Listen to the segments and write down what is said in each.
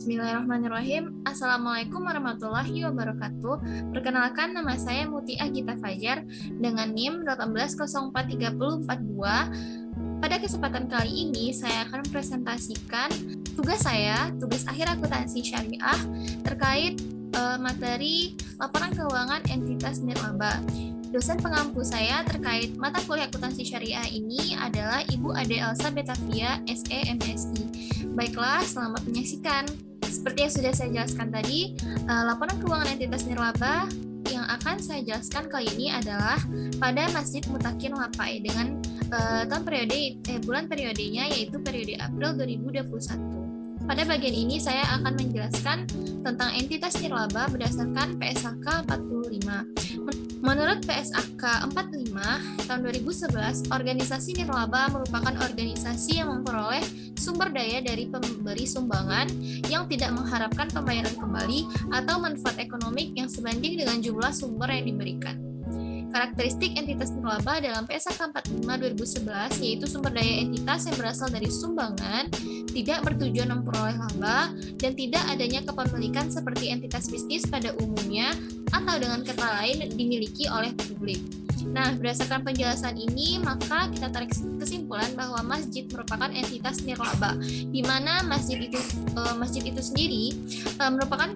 Bismillahirrahmanirrahim. Assalamualaikum warahmatullahi wabarakatuh. Perkenalkan, nama saya Mutia Gita Fajar dengan NIM 1803042. Pada kesempatan kali ini, saya akan presentasikan tugas akhir akuntansi syariah terkait materi laporan keuangan entitas nirlaba. Dosen pengampu saya terkait mata kuliah akuntansi syariah ini adalah Ibu Ade Elsa Betavia, SE MSI. Baiklah, selamat menyaksikan. Seperti yang sudah saya jelaskan tadi, laporan keuangan entitas nirlaba yang akan saya jelaskan kali ini adalah pada Masjid Mutakin Lapai dengan bulan periodenya yaitu periode April 2021. Pada bagian ini saya akan menjelaskan tentang entitas nirlaba berdasarkan PSAK 45. Menurut PSAK 45 tahun 2011, organisasi nirlaba merupakan organisasi yang memperoleh sumber daya dari pemberi sumbangan yang tidak mengharapkan pembayaran kembali atau manfaat ekonomik yang sebanding dengan jumlah sumber yang diberikan. Karakteristik entitas nirlaba dalam PSAK 45 2011 yaitu sumber daya entitas yang berasal dari sumbangan, tidak bertujuan memperoleh laba, dan tidak adanya kepemilikan seperti entitas bisnis pada umumnya atau dengan kata lain dimiliki oleh publik. Nah, berdasarkan penjelasan ini, maka kita tarik kesimpulan bahwa masjid merupakan entitas nirlaba, di mana masjid itu sendiri merupakan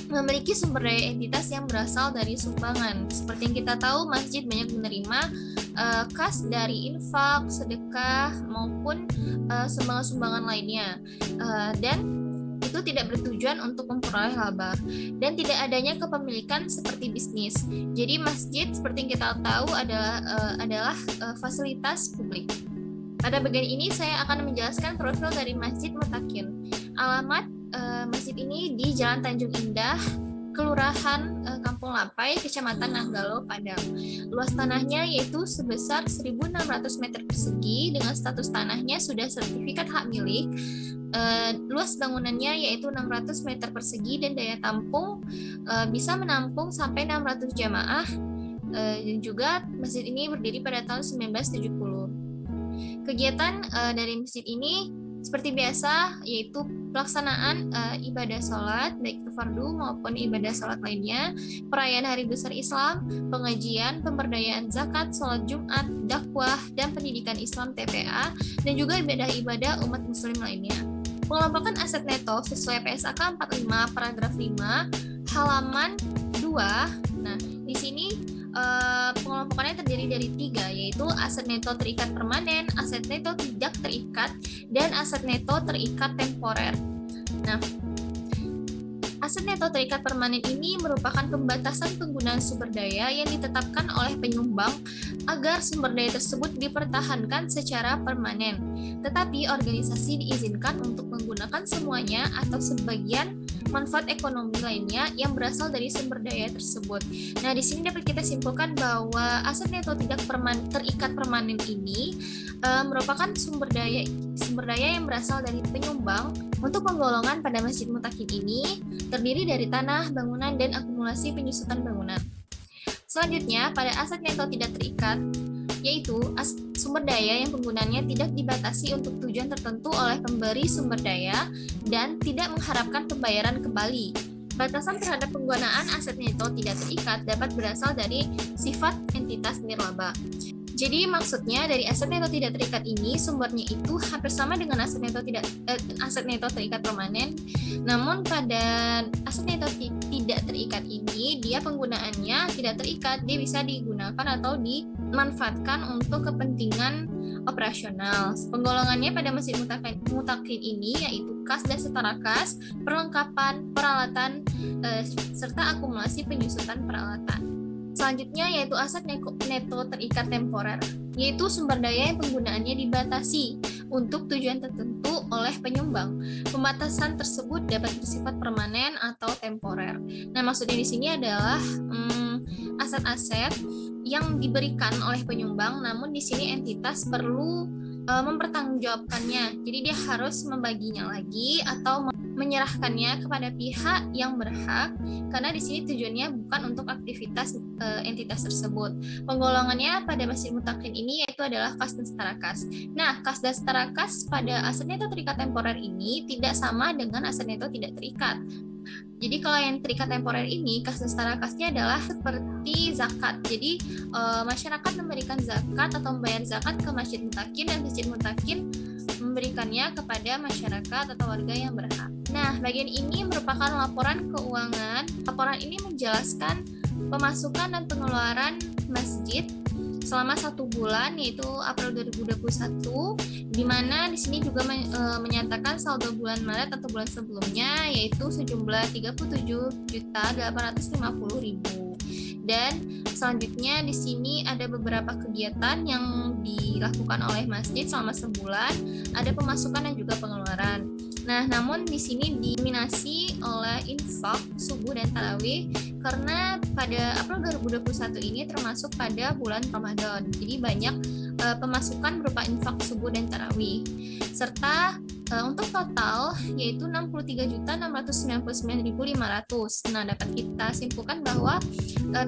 memiliki sumber daya entitas yang berasal dari sumbangan. Seperti yang kita tahu, masjid banyak menerima kas dari infak, sedekah, maupun sumbangan-sumbangan lainnya. Dan itu tidak bertujuan untuk memperoleh laba dan tidak adanya kepemilikan seperti bisnis. Jadi masjid seperti yang kita tahu adalah fasilitas publik. Pada bagian ini saya akan menjelaskan profil dari Masjid Mutakin. Alamat masjid ini di Jalan Tanjung Indah, Kelurahan Kampung Lapai, Kecamatan Nanggalo, Padang. Luas tanahnya yaitu sebesar 1.600 meter persegi dengan status tanahnya sudah sertifikat hak milik. Luas bangunannya yaitu 600 meter persegi dan daya tampung bisa menampung sampai 600 jamaah. Dan juga masjid ini berdiri pada tahun 1970. Kegiatan dari masjid ini seperti biasa yaitu pelaksanaan ibadah sholat, baik itu fardu maupun ibadah sholat lainnya, perayaan hari besar Islam, pengajian, pemberdayaan zakat, sholat Jumat, dakwah, dan pendidikan Islam TPA, dan juga ibadah-ibadah umat muslim lainnya. Pengelompokan aset neto sesuai PSAK 45 paragraf 5 halaman 2. Nah, di sini pengelompokannya terdiri dari 3, yaitu aset neto terikat permanen, aset neto tidak terikat, dan aset neto terikat temporer. Nah, aset neto terikat permanen ini merupakan pembatasan penggunaan sumber daya yang ditetapkan oleh penyumbang agar sumber daya tersebut dipertahankan secara permanen. Tetapi organisasi diizinkan untuk menggunakan semuanya atau sebagian manfaat ekonomi lainnya yang berasal dari sumber daya tersebut. Nah, di sini dapat kita simpulkan bahwa aset neto tidak terikat permanen ini merupakan sumber daya yang berasal dari penyumbang. Untuk penggolongan pada Masjid Mutakin ini terdiri dari tanah, bangunan, dan akumulasi penyusutan bangunan. Selanjutnya, pada aset neto tidak terikat, yaitu sumber daya yang penggunaannya tidak dibatasi untuk tujuan tertentu oleh pemberi sumber daya dan tidak mengharapkan pembayaran kembali. Batasan terhadap penggunaan aset neto tidak terikat dapat berasal dari sifat entitas nirlaba. Jadi maksudnya dari aset neto tidak terikat ini sumbernya itu hampir sama dengan aset neto terikat permanen. Namun pada aset neto tidak terikat ini dia penggunaannya tidak terikat, dia bisa digunakan atau dimanfaatkan untuk kepentingan operasional. Penggolongannya pada Masjid Mutakin ini yaitu kas dan setara kas, perlengkapan, peralatan, serta akumulasi penyusutan peralatan. Selanjutnya yaitu aset neto terikat temporer, yaitu sumber daya yang penggunaannya dibatasi untuk tujuan tertentu oleh penyumbang. Pembatasan tersebut dapat bersifat permanen atau temporer. Nah, maksudnya di sini adalah aset-aset yang diberikan oleh penyumbang, namun di sini entitas perlu mempertanggungjawabkannya. Jadi dia harus membaginya lagi atau menyerahkannya kepada pihak yang berhak, karena di sini tujuannya bukan untuk aktivitas entitas tersebut. Penggolongannya pada Masjid Mutakin ini yaitu adalah kas dan setara kas. Nah, kas dan setara kas pada aset neto terikat temporer ini tidak sama dengan aset neto tidak terikat. Jadi kalau yang terikat temporer ini, kas dan setara kasnya adalah seperti zakat. Jadi masyarakat memberikan zakat atau membayar zakat ke Masjid Mutakin, dan Masjid Mutakin memberikannya kepada masyarakat atau warga yang berhak. Nah, bagian ini merupakan laporan keuangan. Laporan ini menjelaskan pemasukan dan pengeluaran masjid selama 1 bulan, yaitu April 2021, di mana di sini juga menyatakan saldo bulan Maret atau bulan sebelumnya yaitu sejumlah 37.850.000. Dan selanjutnya di sini ada beberapa kegiatan yang dilakukan oleh masjid selama sebulan, ada pemasukan dan juga pengeluaran. Nah, namun di sini didominasi oleh infak, subuh, dan tarawih karena pada April 2021 ini termasuk pada bulan Ramadan. Jadi banyak pemasukan berupa infak, subuh, dan tarawih. Serta untuk total yaitu 63.699.500. Nah, dapat kita simpulkan bahwa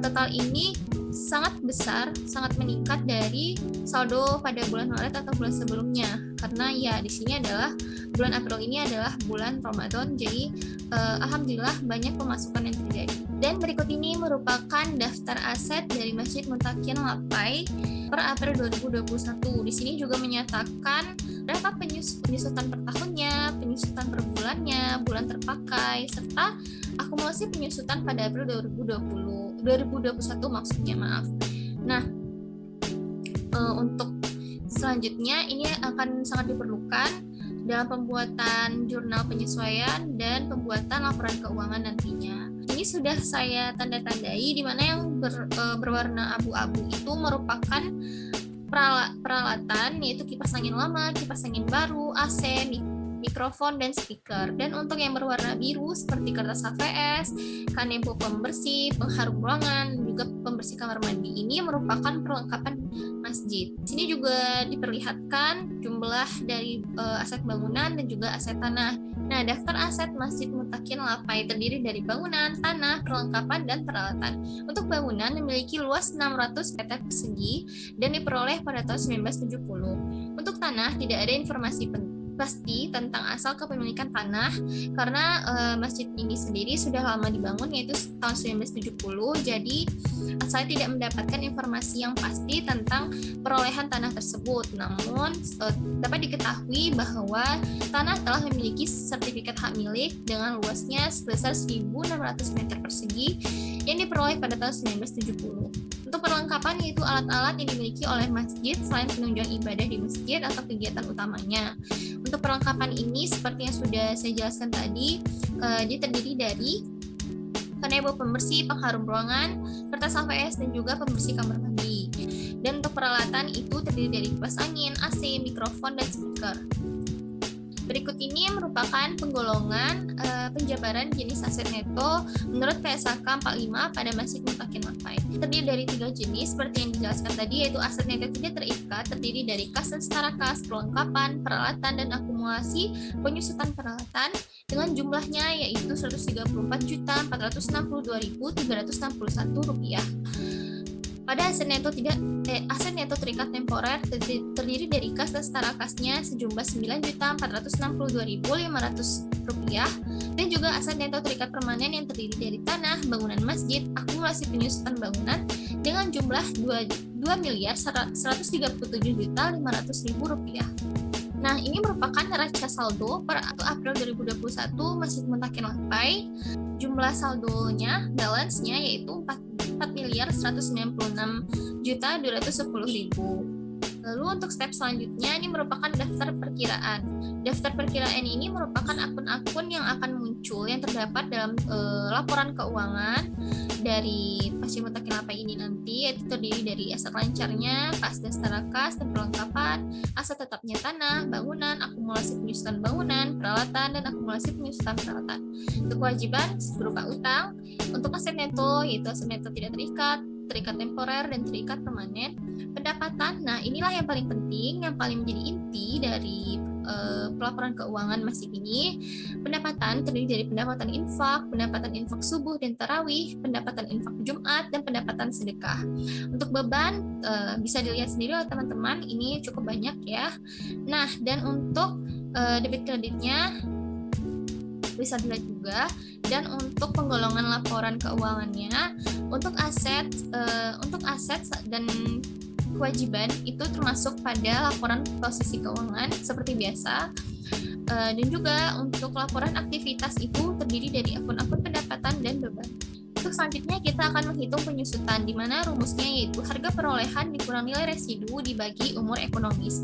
total ini sangat besar, sangat meningkat dari saldo pada bulan Maret atau bulan sebelumnya. Karena ya di sini adalah bulan April ini adalah bulan Ramadan, jadi alhamdulillah banyak pemasukan yang terjadi. Dan berikut ini merupakan daftar aset dari Masjid Mutakin Lapai per April 2021. Di sini juga menyatakan berapa penyusutan per tahunnya, penyusutan per bulannya, bulan terpakai, serta akumulasi penyusutan pada April 2021 maksudnya, maaf. Nah, untuk selanjutnya ini akan sangat diperlukan dalam pembuatan jurnal penyesuaian dan pembuatan laporan keuangan nantinya. Ini sudah saya tanda-tandai, di mana yang berwarna abu-abu itu merupakan peralatan, yaitu kipas angin lama, kipas angin baru, AC, mikrofon, dan speaker. Dan untuk yang berwarna biru seperti kertas HVS, kanebo pembersih, pengharum ruangan, juga pembersih kamar mandi, ini merupakan perlengkapan masjid. Di sini juga diperlihatkan jumlah dari aset bangunan dan juga aset tanah. Nah, daftar aset Masjid Mutakin Lapai terdiri dari bangunan, tanah, perlengkapan, dan peralatan. Untuk bangunan memiliki luas 600 meter persegi dan diperoleh pada tahun 1970. Untuk tanah tidak ada informasi pasti tentang asal kepemilikan tanah karena masjid ini sendiri sudah lama dibangun, yaitu tahun 1970. Jadi saya tidak mendapatkan informasi yang pasti tentang perolehan tanah tersebut. Namun dapat diketahui bahwa tanah telah memiliki sertifikat hak milik dengan luasnya sebesar 1.600 meter persegi yang diperoleh pada tahun 1970. Untuk perlengkapan yaitu alat-alat yang dimiliki oleh masjid selain penunjang ibadah di masjid atau kegiatan utamanya. Untuk perlengkapan ini seperti yang sudah saya jelaskan tadi, dia terdiri dari kanebo pembersih, pengharum ruangan, kertas HVS, dan juga pembersih kamar mandi. Dan untuk peralatan itu terdiri dari kipas angin, AC, mikrofon, dan speaker. Berikut ini merupakan penggolongan penjabaran jenis aset neto menurut PSAK 45 pada Masjid Mutakin Lapai. Terdiri dari 3 jenis seperti yang dijelaskan tadi, yaitu aset neto tidak terikat, terdiri dari kas dan setara kas, perlengkapan, peralatan, dan akumulasi penyusutan peralatan dengan jumlahnya yaitu Rp134.462.361. Pada aset neto terikat temporer terdiri dari kas dan setara kasnya sejumlah Rp9.462.500 dan juga aset neto terikat permanen yang terdiri dari tanah, bangunan masjid, akumulasi penyusutan bangunan dengan jumlah Rp2.137.500.000. Nah, ini merupakan neraca saldo per April 2021 Masjid Mutakin Lapai. Jumlah saldonya, balance-nya yaitu Rp4.196.210.000. Lalu untuk step selanjutnya ini merupakan daftar perkiraan. Daftar perkiraan ini merupakan akun-akun yang akan muncul yang terdapat dalam laporan keuangan dari Masjid Mutakin Lapai ini nanti, yaitu terdiri dari aset lancarnya, kas dan setara kas, dan perlengkapan, aset tetapnya tanah, bangunan, akumulasi penyusutan bangunan, peralatan, dan akumulasi penyusutan peralatan. Untuk kewajiban berupa utang, untuk aset neto yaitu aset neto tidak terikat, terikat temporer, dan terikat permanen. Pendapatan, nah inilah yang paling penting, yang paling menjadi inti dari pelaporan keuangan masjid ini. Pendapatan terdiri dari pendapatan infak subuh dan tarawih, pendapatan infak Jumat, dan pendapatan sedekah. Untuk beban bisa dilihat sendiri oleh teman-teman, ini cukup banyak ya. Nah, dan untuk debit kreditnya bisa dilihat juga, dan untuk penggolongan laporan keuangannya untuk aset dan kewajiban itu termasuk pada laporan posisi keuangan seperti biasa. Dan juga untuk laporan aktivitas itu terdiri dari akun-akun pendapatan dan beban. Untuk selanjutnya kita akan menghitung penyusutan, di mana rumusnya yaitu harga perolehan dikurang nilai residu dibagi umur ekonomis.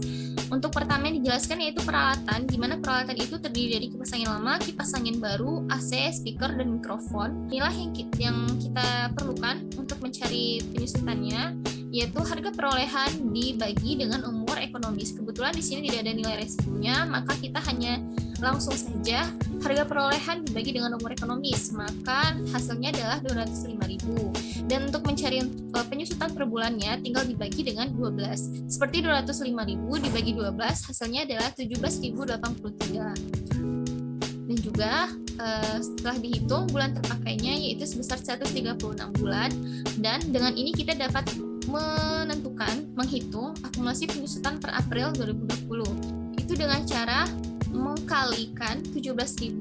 Untuk pertama yang dijelaskan yaitu peralatan, di mana peralatan itu terdiri dari kipas angin lama, kipas angin baru, AC, speaker, dan mikrofon. Inilah yang kita perlukan untuk mencari penyusutannya, yaitu harga perolehan dibagi dengan umur ekonomis. Kebetulan di sini tidak ada nilai residunya, maka kita hanya langsung saja harga perolehan dibagi dengan umur ekonomis, maka hasilnya adalah 205.000. Dan untuk mencari penyusutan per bulannya tinggal dibagi dengan 12. Seperti 205.000 dibagi 12 hasilnya adalah 17.083. Dan juga setelah dihitung bulan terpakainya yaitu sebesar 136 bulan, dan dengan ini kita dapat menghitung akumulasi penyusutan per April 2020. Itu dengan cara mengkalikan 17.083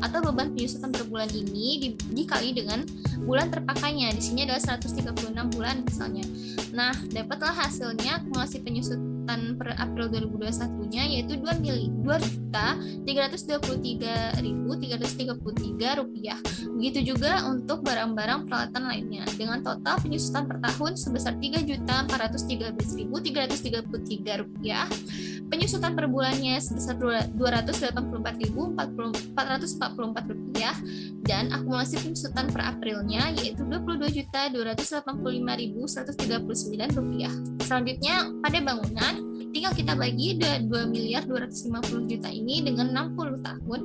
atau beban penyusutan per bulan ini dikali dengan bulan terpakainya. Di sini adalah 136 bulan misalnya. Nah, dapatlah hasilnya akumulasi penyusutan per April 2021-nya yaitu Rp2.323.333. Begitu juga untuk barang-barang peralatan lainnya dengan total penyusutan per tahun sebesar Rp3.413.333. Penyusutan per bulannya sebesar Rp284.444, dan akumulasi penyusutan per Aprilnya yaitu Rp22.285.139. Selanjutnya pada bangunan, tinggal kita bagi 2.250.000.000 ini dengan 60 tahun,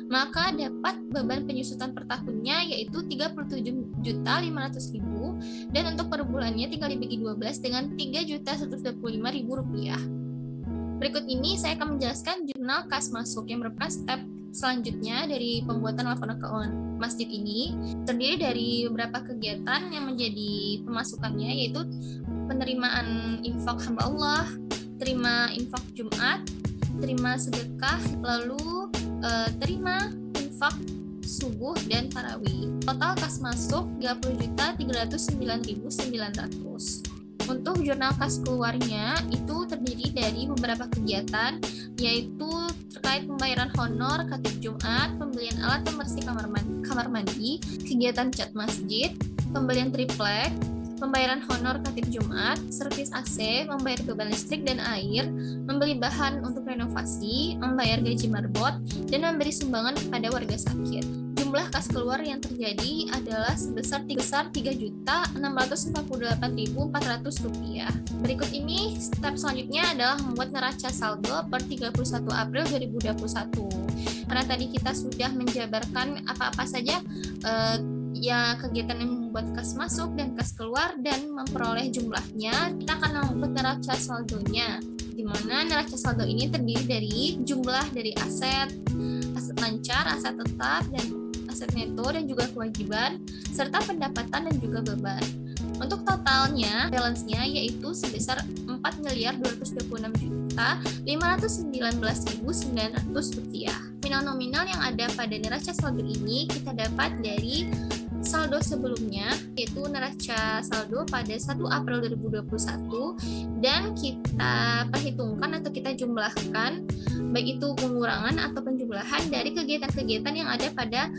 maka dapat beban penyusutan per tahunnya yaitu Rp37.500.000, dan untuk per bulannya tinggal dibagi 12 dengan Rp3.125.000. Berikut ini saya akan menjelaskan jurnal kas masuk yang merupakan step selanjutnya dari pembuatan laporan keuangan masjid ini. Terdiri dari beberapa kegiatan yang menjadi pemasukannya, yaitu penerimaan infak hamba Allah, terima infak Jumat, terima sedekah, lalu terima infak subuh dan tarawih. Total kas masuk 30.309.900. Untuk jurnal kas keluarnya itu terdiri dari beberapa kegiatan, yaitu terkait pembayaran honor khatib Jumat, pembelian alat pembersih kamar mandi, kegiatan cat masjid, pembelian triplek, pembayaran honor khatib Jumat, servis AC, membayar beban listrik dan air, membeli bahan untuk renovasi, membayar gaji marbot, dan memberi sumbangan kepada warga sakit. Jumlah kas keluar yang terjadi adalah sebesar Rp3.648.400. Berikut ini step selanjutnya adalah membuat neraca saldo per 31 April 2021. Karena tadi kita sudah menjabarkan apa-apa saja kegiatan yang membuat kas masuk dan kas keluar dan memperoleh jumlahnya, kita akan membuat neraca saldonya, di mana neraca saldo ini terdiri dari jumlah dari aset lancar, aset tetap, dan aset neto, dan juga kewajiban, serta pendapatan dan juga beban. Untuk totalnya, balance-nya yaitu sebesar Rp4.226.519.900. Nominal yang ada pada neraca saldo ini kita dapat dari saldo sebelumnya, yaitu neraca saldo pada 1 April 2021, dan kita perhitungkan atau kita jumlahkan baik itu pengurangan atau penjumlahan dari kegiatan-kegiatan yang ada pada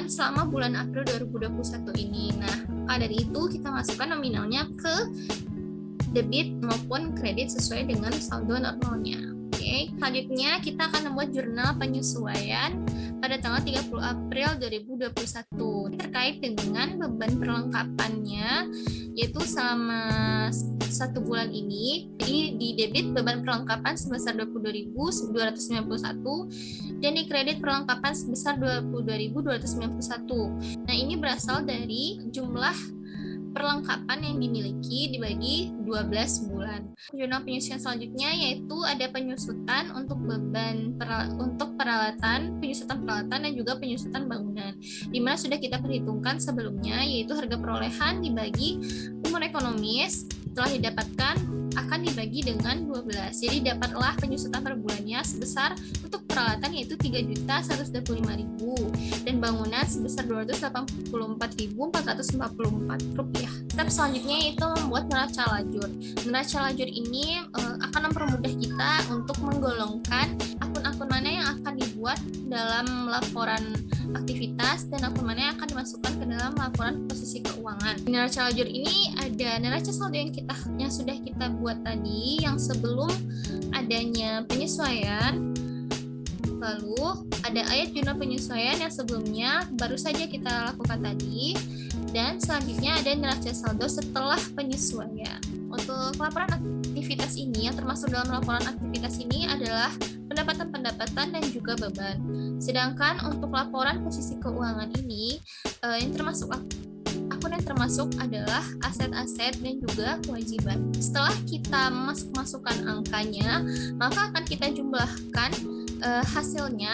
selama bulan April 2021 ini. Nah, maka dari itu kita masukkan nominalnya ke debit maupun kredit sesuai dengan saldo normalnya. Oke, selanjutnya kita akan membuat jurnal penyesuaian pada tanggal 30 April 2021 terkait dengan beban perlengkapannya, yaitu selama 1 bulan ini jadi di debit beban perlengkapan sebesar 22.291 dan di kredit perlengkapan sebesar 22.291. Nah, ini berasal dari jumlah perlengkapan yang dimiliki dibagi 12 bulan. Jurnal penyusutan selanjutnya yaitu ada penyusutan untuk untuk peralatan, penyusutan peralatan dan juga penyusutan bangunan. Di mana sudah kita perhitungkan sebelumnya, yaitu harga perolehan dibagi umur ekonomis telah didapatkan akan dibagi dengan 12. Jadi dapatlah penyusutan per bulannya sebesar untuk peralatan yaitu 3.125.000 dan bangunan sebesar 284.444 rupiah. Step selanjutnya yaitu membuat neraca lajur. Neraca lajur ini akan mempermudah kita untuk menggolongkan akun-akun mana yang akan dibuat dalam laporan aktivitas dan akun mana yang akan dimasukkan ke dalam laporan posisi keuangan. Di neraca lajur ini ada neraca saldo yang sudah kita buat tadi, yang sebelum adanya penyesuaian. Lalu ada ayat jurnal penyesuaian yang sebelumnya baru saja kita lakukan tadi, dan selanjutnya ada neraca saldo setelah penyesuaian. Untuk laporan aktivitas ini yang termasuk dalam laporan aktivitas ini adalah pendapatan-pendapatan dan juga beban. Sedangkan untuk laporan posisi keuangan ini yang termasuk akun yang termasuk adalah aset-aset dan juga kewajiban. Setelah kita masukkan angkanya, maka akan kita jumlahkan hasilnya.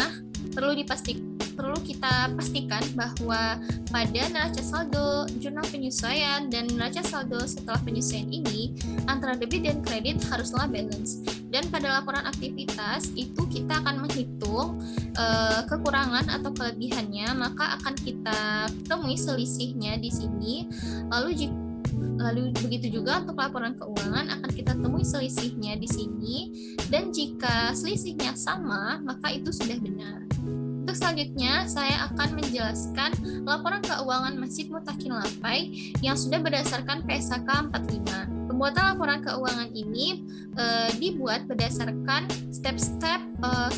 Perlu kita pastikan bahwa pada neraca saldo, jurnal penyesuaian, dan neraca saldo setelah penyesuaian ini antara debit dan kredit haruslah balance. Dan pada laporan aktivitas itu kita akan menghitung kekurangan atau kelebihannya, maka akan kita temui selisihnya di sini. Lalu begitu juga untuk laporan keuangan akan kita temui selisihnya di sini, dan jika selisihnya sama maka itu sudah benar. Untuk selanjutnya, saya akan menjelaskan laporan keuangan Masjid Mutakin Lapai yang sudah berdasarkan PSAK 45. Pembuatan laporan keuangan ini dibuat berdasarkan step-step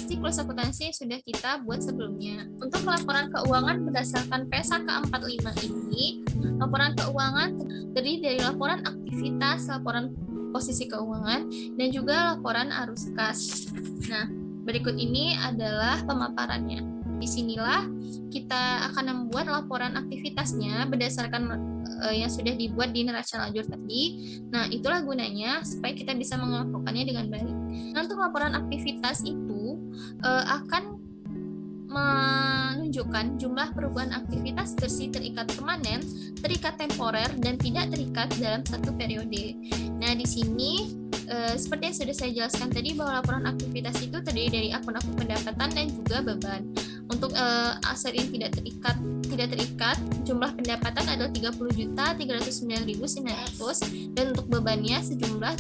siklus akuntansi yang sudah kita buat sebelumnya. Untuk laporan keuangan berdasarkan PSAK 45 ini, laporan keuangan terdiri dari laporan aktivitas, laporan posisi keuangan, dan juga laporan arus kas. Nah, berikut ini adalah pemaparannya. Disinilah kita akan membuat laporan aktivitasnya berdasarkan yang sudah dibuat di neraca lajur tadi. Nah, itulah gunanya supaya kita bisa mengelompokkannya dengan baik. Nah, untuk laporan aktivitas itu akan menunjukkan jumlah perubahan aktivitas bersih terikat permanen, terikat temporer, dan tidak terikat dalam satu periode. Nah, di sini seperti yang sudah saya jelaskan tadi bahwa laporan aktivitas itu terdiri dari akun-akun pendapatan dan juga beban. Untuk aset yang tidak terikat, jumlah pendapatan adalah 30.309.900 dan untuk bebannya sejumlah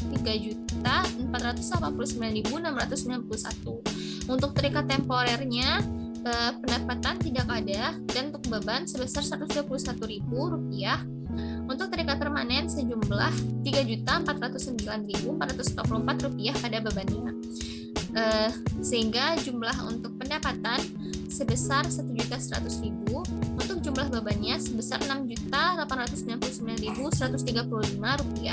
3.489.691. Untuk terikat temporernya pendapatan tidak ada dan untuk beban sebesar Rp121.000. Untuk terikat permanen sejumlah Rp3.409.444 pada bebannya. Sehingga jumlah untuk pendapatan sebesar Rp1.100.000, untuk jumlah bebannya sebesar Rp6.899.135.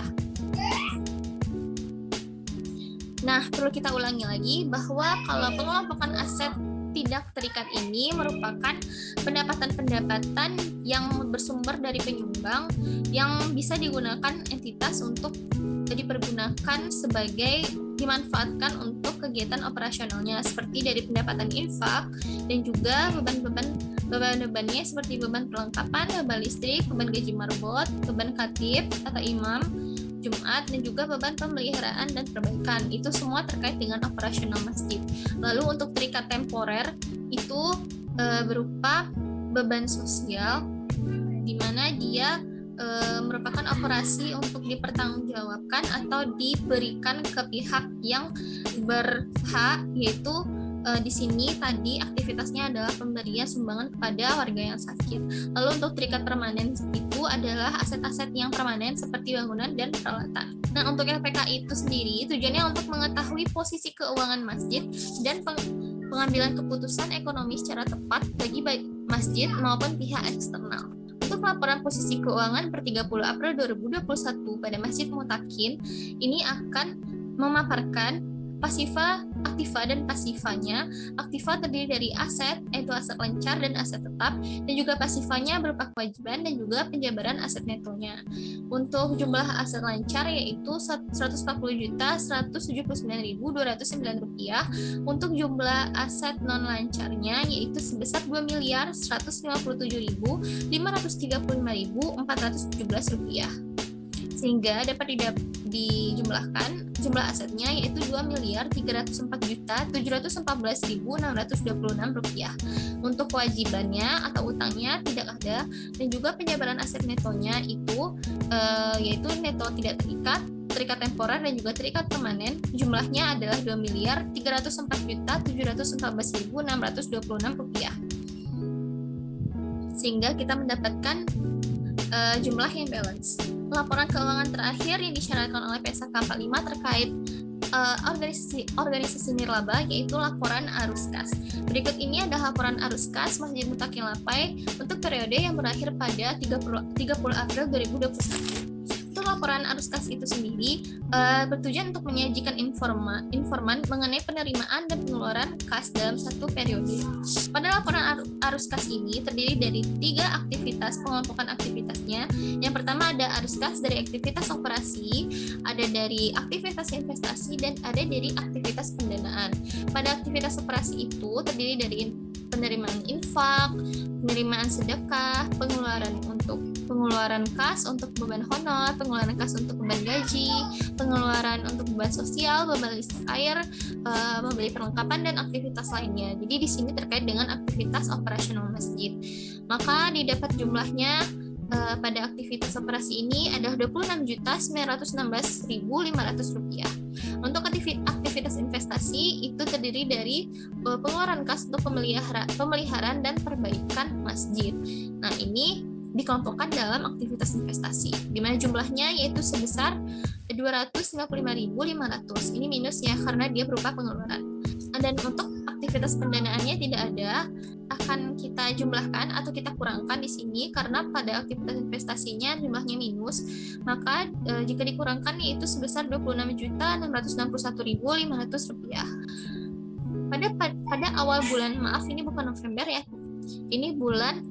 Nah, perlu kita ulangi lagi bahwa kalau pengelompokan aset tidak terikat ini merupakan pendapatan-pendapatan yang bersumber dari penyumbang yang bisa digunakan entitas untuk dipergunakan dimanfaatkan untuk kegiatan operasionalnya seperti dari pendapatan infak dan juga beban-bebannya seperti beban perlengkapan, beban listrik, beban gaji marbot, beban khatib atau imam Jumat, dan juga beban pemeliharaan dan perbaikan. Itu semua terkait dengan operasional masjid. Lalu untuk terikat temporer itu berupa beban sosial di mana dia merupakan operasi untuk dipertanggungjawabkan atau diberikan ke pihak yang berhak, yaitu di sini tadi aktivitasnya adalah pemberian sumbangan kepada warga yang sakit. Lalu untuk terikat permanen itu adalah aset-aset yang permanen seperti bangunan dan peralatan. Nah, untuk LPK itu sendiri tujuannya untuk mengetahui posisi keuangan masjid dan pengambilan keputusan ekonomi secara tepat bagi baik masjid maupun pihak eksternal. Untuk laporan posisi keuangan per 30 April 2021 pada Masjid Mutakin, ini akan memaparkan pasifa, aktiva, dan pasifanya. Aktiva terdiri dari aset, yaitu aset lancar dan aset tetap, dan juga pasifanya berupa kewajiban dan juga penjabaran aset netonya. Untuk jumlah aset lancar yaitu Rp140.179.209. Untuk jumlah aset non lancarnya yaitu sebesar Rp2.157.535.417, sehingga dapat dijumlahkan jumlah asetnya yaitu Rp2.304.714.626. Untuk kewajibannya atau utangnya tidak ada, dan juga penjabaran aset netonya itu yaitu neto tidak terikat, terikat temporer, dan juga terikat permanen. Jumlahnya adalah Rp2.304.714.626, sehingga kita mendapatkan jumlah yang balance. Laporan keuangan terakhir yang disyaratkan oleh PSAK 45 terkait organisasi nirlaba yaitu laporan arus kas. Berikut ini ada laporan arus kas Masjid Mutakin Lapai untuk periode yang berakhir pada 30 April 2021. Untuk laporan arus kas itu sendiri bertujuan untuk menyajikan informan mengenai penerimaan dan pengeluaran kas dalam satu periode. Pada laporan arus kas ini terdiri dari 3 aktivitas pengelompokan aktivitasnya. Yang pertama ada arus kas dari aktivitas operasi, ada dari aktivitas investasi, dan ada dari aktivitas pendanaan. Pada aktivitas operasi itu terdiri dari penerimaan infak, penerimaan sedekah, pengeluaran kas untuk beban honor, pengeluaran kas untuk beban gaji, pengeluaran untuk beban sosial, beban listrik air, membeli perlengkapan, dan aktivitas lainnya. Jadi di sini terkait dengan aktivitas operasional masjid. Maka didapat jumlahnya pada aktivitas operasi ini adalah Rp26.916.500. Untuk aktivitas investasi itu terdiri dari pengeluaran kas untuk pemeliharaan dan perbaikan masjid. Nah, ini dikelompokkan dalam aktivitas investasi, di mana jumlahnya yaitu sebesar Rp255.500. Ini minus ya, karena dia berupa pengeluaran. Dan untuk aktivitas pendanaannya tidak ada, akan kita jumlahkan atau kita kurangkan di sini karena pada aktivitas investasinya jumlahnya minus, maka jika dikurangkan yaitu sebesar Rp26.601.500. Pada awal bulan, maaf ini bukan November ya, ini bulan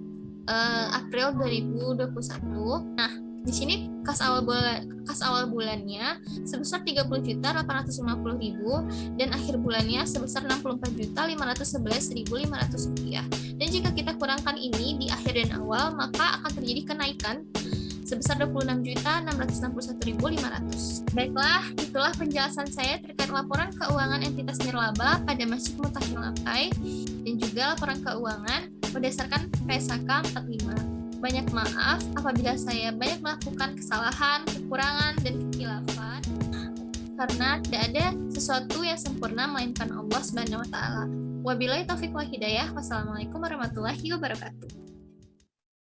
April 2021. Nah, di sini kas awal bulannya sebesar Rp30.850.000 dan akhir bulannya sebesar Rp64.511.500. Dan jika kita kurangkan ini di akhir dan awal, maka akan terjadi kenaikan sebesar Rp26.661.500. Baiklah, itulah penjelasan saya terkait laporan keuangan entitas nirlaba pada Masjid Mutakin Lapai dan juga laporan keuangan berdasarkan PSAK 45. Banyak maaf apabila saya banyak melakukan kesalahan, kekurangan, dan kekhilafan, karena tidak ada sesuatu yang sempurna melainkan Allah Subhanahu wa Ta'ala. Wabillahi taufiq wal hidayah. Wassalamualaikum warahmatullahi wabarakatuh.